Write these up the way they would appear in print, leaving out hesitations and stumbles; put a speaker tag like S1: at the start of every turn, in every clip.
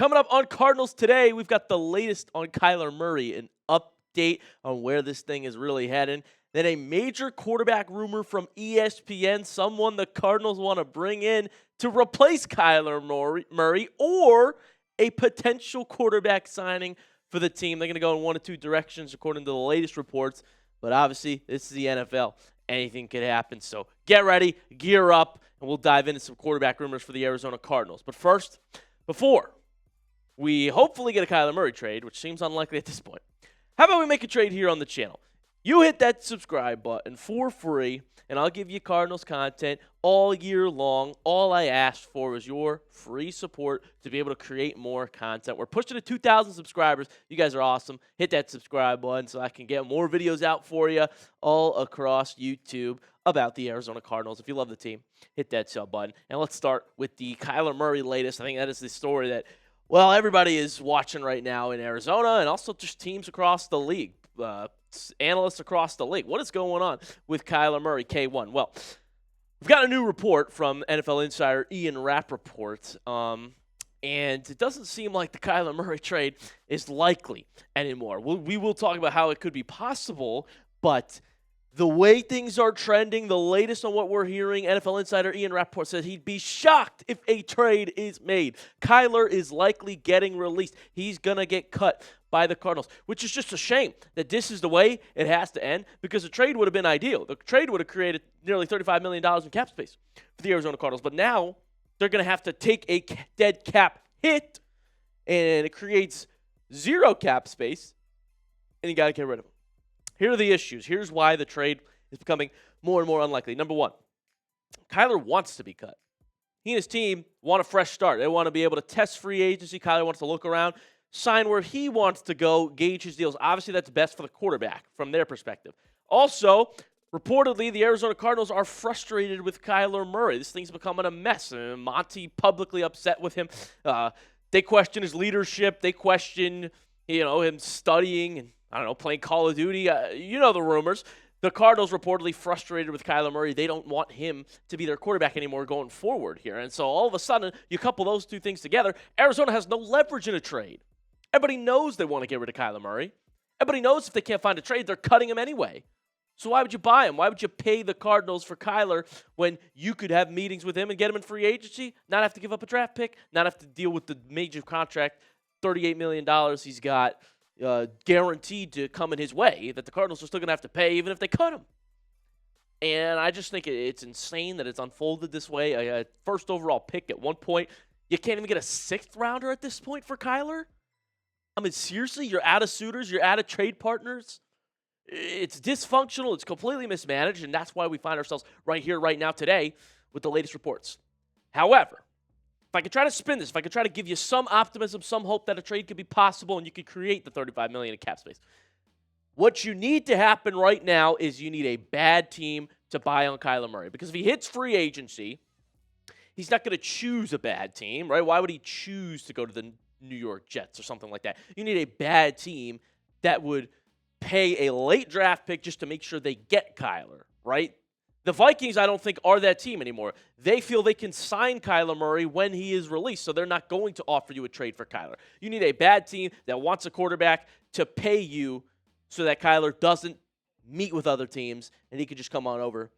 S1: Coming up on Cardinals Today, we've got the latest on Kyler Murray, an update on where this thing is really heading. Then a major quarterback rumor from ESPN, someone the Cardinals want to bring in to replace Kyler Murray, or a potential quarterback signing for the team. They're going to go in one of two directions according to the latest reports, but obviously this is the NFL. Anything could happen, so get ready, gear up, and we'll dive into some quarterback rumors for the Arizona Cardinals. But first, before we hopefully get a Kyler Murray trade, which seems unlikely at this point, how about we make a trade here on the channel? You hit that subscribe button for free, and I'll give you Cardinals content all year long. All I asked for was your free support to be able to create more content. We're pushing to 2,000 subscribers. You guys are awesome. Hit that subscribe button so I can get more videos out for you all across YouTube about the Arizona Cardinals. If you love the team, hit that sub button. And let's start with the Kyler Murray latest. I think that is the story that, well, everybody is watching right now in Arizona and also just teams across the league. Analysts across the league. What is going on with Kyler Murray, K1? Well, we've got a new report from NFL insider Ian Rapoport, and it doesn't seem like the Kyler Murray trade is likely anymore. We will talk about how it could be possible, but the way things are trending, the latest on what we're hearing, NFL insider Ian Rapoport said he'd be shocked if a trade is made. Kyler is likely getting released. He's going to get cut by the Cardinals, which is just a shame that this is the way it has to end, because the trade would have been ideal. The trade would have created nearly $35 million in cap space for the Arizona Cardinals, but now they're going to have to take a dead cap hit, and it creates zero cap space, and you got to get rid of him. Here are the issues. Here's why the trade is becoming more and more unlikely. Number one, Kyler wants to be cut. He and his team want a fresh start. They want to be able to test free agency. Kyler wants to look around, sign where he wants to go, gauge his deals. Obviously, that's best for the quarterback from their perspective. Also, reportedly, the Arizona Cardinals are frustrated with Kyler Murray. This thing's becoming a mess. Monty publicly upset with him. They question his leadership. They question, him studying and, playing Call of Duty. You know the rumors. The Cardinals reportedly frustrated with Kyler Murray. They don't want him to be their quarterback anymore going forward here. And so all of a sudden, you couple those two things together, Arizona has no leverage in a trade. Everybody knows they want to get rid of Kyler Murray. Everybody knows if they can't find a trade, they're cutting him anyway. So why would you buy him? Why would you pay the Cardinals for Kyler when you could have meetings with him and get him in free agency, not have to give up a draft pick, not have to deal with the major contract, $38 million he's got guaranteed to come in his way that the Cardinals are still going to have to pay even if they cut him. And I just think it's insane that it's unfolded this way. A first overall pick at one point. You can't even get a sixth rounder at this point for Kyler? I mean, seriously, you're out of suitors, you're out of trade partners. It's dysfunctional, it's completely mismanaged, and that's why we find ourselves right here, right now, today, with the latest reports. However, if I could try to spin this, if I could try to give you some optimism, some hope that a trade could be possible and you could create the $35 million in cap space, what you need to happen right now is you need a bad team to buy on Kyler Murray. Because if he hits free agency, he's not going to choose a bad team, right? Why would he choose to go to the New York Jets or something like that? You need a bad team that would pay a late draft pick just to make sure they get Kyler, right? The Vikings, I don't think, are that team anymore. They feel they can sign Kyler Murray when he is released, so they're not going to offer you a trade for Kyler. You need a bad team that wants a quarterback to pay you so that Kyler doesn't meet with other teams and he could just come on over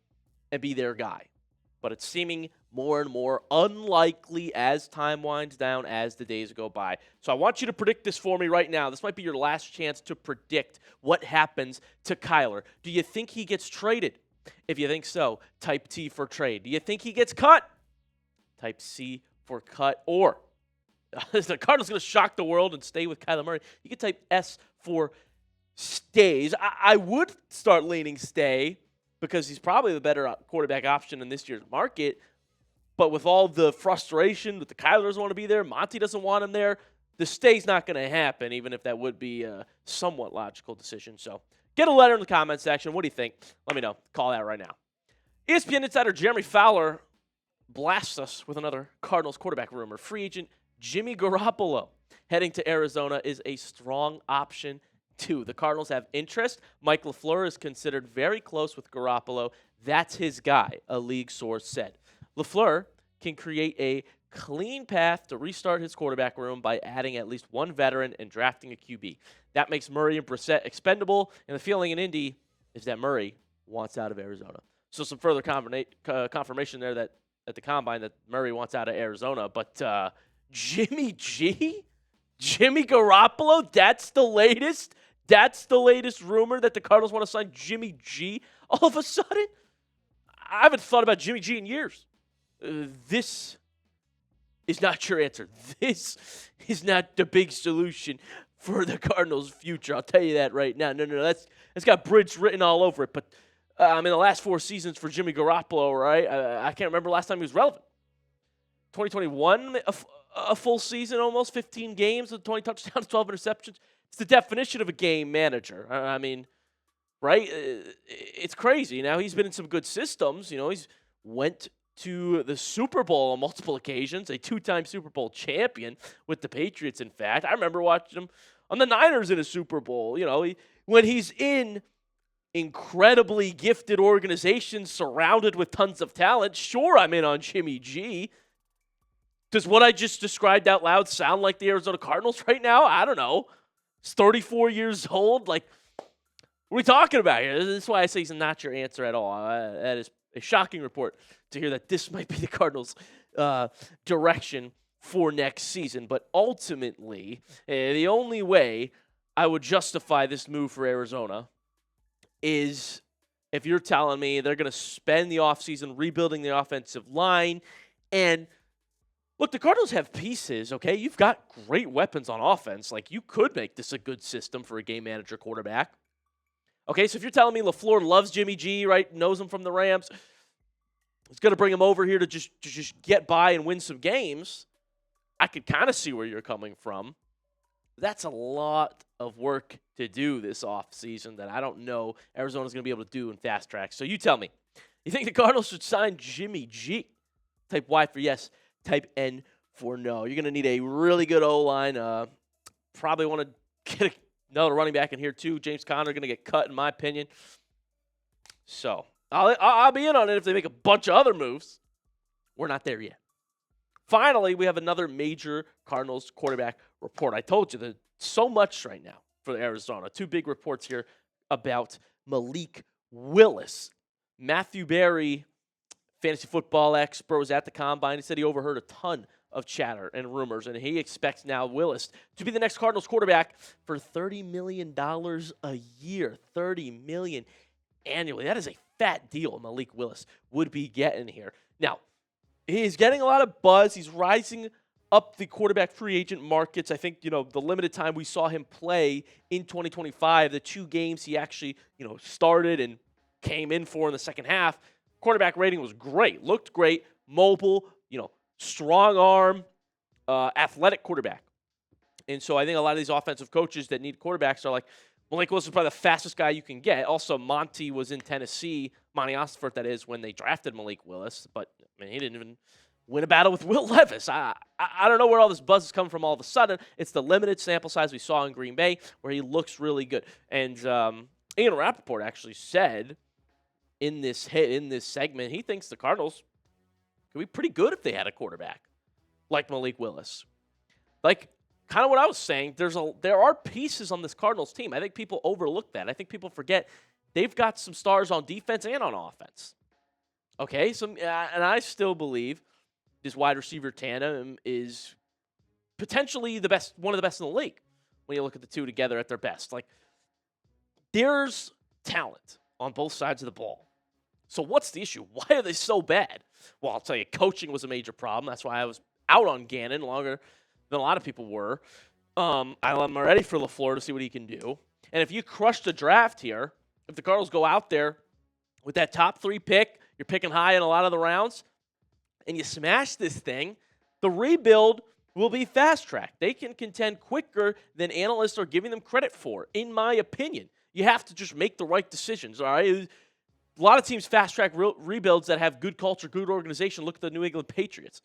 S1: and be their guy. But it's seeming more and more unlikely as time winds down, as the days go by. So I want you to predict this for me right now. This might be your last chance to predict what happens to Kyler. Do you think he gets traded? If you think so, type T for trade. Do you think he gets cut? Type C for cut. Or is the Cardinals going to shock the world and stay with Kyler Murray? You can type S for stays. I would start leaning stay because he's probably the better quarterback option in this year's market. But with all the frustration that the Kyler doesn't want to be there, Monty doesn't want him there, the stay's not going to happen, even if that would be a somewhat logical decision. So get a letter in the comment section. What do you think? Let me know. Call that right now. ESPN insider Jeremy Fowler blasts us with another Cardinals quarterback rumor. Free agent Jimmy Garoppolo heading to Arizona is a strong option too. The Cardinals have interest. Mike LaFleur is considered very close with Garoppolo. That's his guy, a league source said. LaFleur can create a clean path to restart his quarterback room by adding at least one veteran and drafting a QB. That makes Murray and Brissett expendable, and the feeling in Indy is that Murray wants out of Arizona. So some further confirmation there that at the Combine that Murray wants out of Arizona. But Jimmy G? Jimmy Garoppolo? That's the latest? That's the latest rumor that the Cardinals want to sign Jimmy G all of a sudden? I haven't thought about Jimmy G in years. This is not your answer. This is not the big solution for the Cardinals' future. I'll tell you that right now. No, that's got bridge written all over it. But in the last 4 seasons for Jimmy Garoppolo, right? I can't remember last time he was relevant. 2021, a full season, almost 15 games with 20 touchdowns, 12 interceptions. It's the definition of a game manager. I mean, right? It's crazy. Now he's been in some good systems. You know, he's went to the Super Bowl on multiple occasions, a 2-time Super Bowl champion with the Patriots, in fact. I remember watching him on the Niners in a Super Bowl. You know, when he's in incredibly gifted organizations surrounded with tons of talent, sure, I'm in on Jimmy G. Does what I just described out loud sound like the Arizona Cardinals right now? I don't know. He's 34 years old. Like, what are we talking about here? This is why I say he's not your answer at all. That is a shocking report to hear that this might be the Cardinals' direction for next season. But ultimately, the only way I would justify this move for Arizona is if you're telling me they're going to spend the offseason rebuilding the offensive line. And look, the Cardinals have pieces, okay? You've got great weapons on offense. Like, you could make this a good system for a game manager quarterback. Okay, so if you're telling me LaFleur loves Jimmy G, right, knows him from the Rams, he's going to bring him over here to just get by and win some games, I could kind of see where you're coming from. That's a lot of work to do this offseason that I don't know Arizona's going to be able to do in fast track. So you tell me, you think the Cardinals should sign Jimmy G? Type Y for yes, type N for no. You're going to need a really good O-line. Probably want to get another running back in here too. James Conner going to get cut, in my opinion. So I'll be in on it if they make a bunch of other moves. We're not there yet. Finally, we have another major Cardinals quarterback report. I told you there's so much right now for Arizona. 2 big reports here about Malik Willis. Matthew Berry, fantasy football expert, was at the Combine. He said he overheard a ton of chatter and rumors, and he expects now Willis to be the next Cardinals quarterback for $30 million a year. $30 million annually. That is a fat deal Malik Willis would be getting here. Now, he's getting a lot of buzz. He's rising up the quarterback free agent markets. I think, the limited time we saw him play in 2025, the 2 games he actually, started and came in for in the second half, quarterback rating was great. Looked great, mobile, strong arm, athletic quarterback. And so I think a lot of these offensive coaches that need quarterbacks are like, Malik Willis is probably the fastest guy you can get. Also, Monty was in Tennessee, Monty Osfort, that is, when they drafted Malik Willis. But, he didn't even win a battle with Will Levis. I don't know where all this buzz is coming from all of a sudden. It's the limited sample size we saw in Green Bay where he looks really good. And Ian Rapoport actually said in this segment, he thinks the Cardinals could be pretty good if they had a quarterback like Malik Willis. Like, kind of what I was saying, there are pieces on this Cardinals team. I think people overlook that. I think people forget they've got some stars on defense and on offense. Okay, and I still believe this wide receiver tandem is potentially the best, one of the best in the league when you look at the two together at their best. Like, there's talent on both sides of the ball. So what's the issue? Why are they so bad? Well, I'll tell you, coaching was a major problem. That's why I was out on Gannon longer than a lot of people were. I'm ready for LaFleur to see what he can do. And if you crush the draft here, if the Cardinals go out there with that top 3 pick, you're picking high in a lot of the rounds, and you smash this thing, the rebuild will be fast-tracked. They can contend quicker than analysts are giving them credit for, in my opinion. You have to just make the right decisions, all right? A lot of teams fast-track rebuilds that have good culture, good organization. Look at the New England Patriots.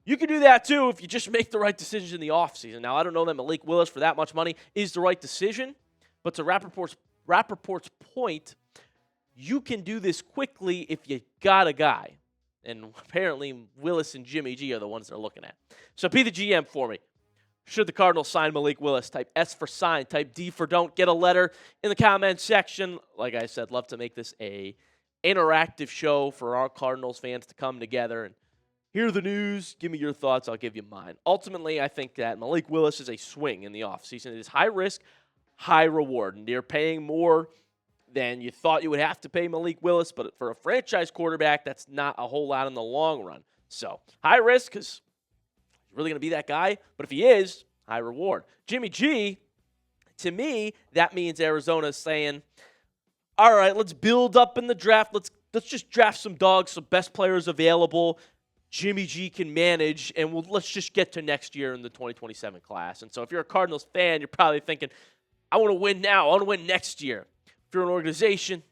S1: You can do that, too, if you just make the right decisions in the offseason. Now, I don't know that Malik Willis, for that much money, is the right decision, but to Rapoport's point, you can do this quickly if you got a guy. And apparently Willis and Jimmy G are the ones they're looking at. So be the GM for me. Should the Cardinals sign Malik Willis? Type S for sign, type D for don't. Get a letter in the comment section. Like I said, love to make this a interactive show for our Cardinals fans to come together and hear the news. Give me your thoughts. I'll give you mine. Ultimately, I think that Malik Willis is a swing in the offseason. It is high risk, high reward. And you're paying more than you thought you would have to pay Malik Willis. But for a franchise quarterback, that's not a whole lot in the long run. So high risk because really going to be that guy? But if he is, high reward. Jimmy G, to me, that means Arizona is saying, all right, let's build up in the draft. Let's just draft some dogs, some best players available. Jimmy G can manage, and let's just get to next year in the 2027 class. And so if you're a Cardinals fan, you're probably thinking, I want to win now. I want to win next year. If you're an organization,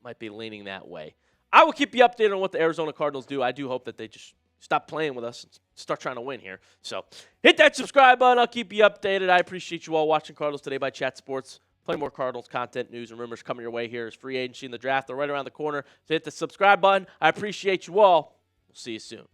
S1: might be leaning that way. I will keep you updated on what the Arizona Cardinals do. I do hope that they just stop playing with us and start trying to win here. So hit that subscribe button. I'll keep you updated. I appreciate you all watching Cardinals Today by Chat Sports. Plenty more Cardinals content, news, and rumors coming your way here as free agency and the draft. They're right around the corner. So hit the subscribe button. I appreciate you all. We'll see you soon.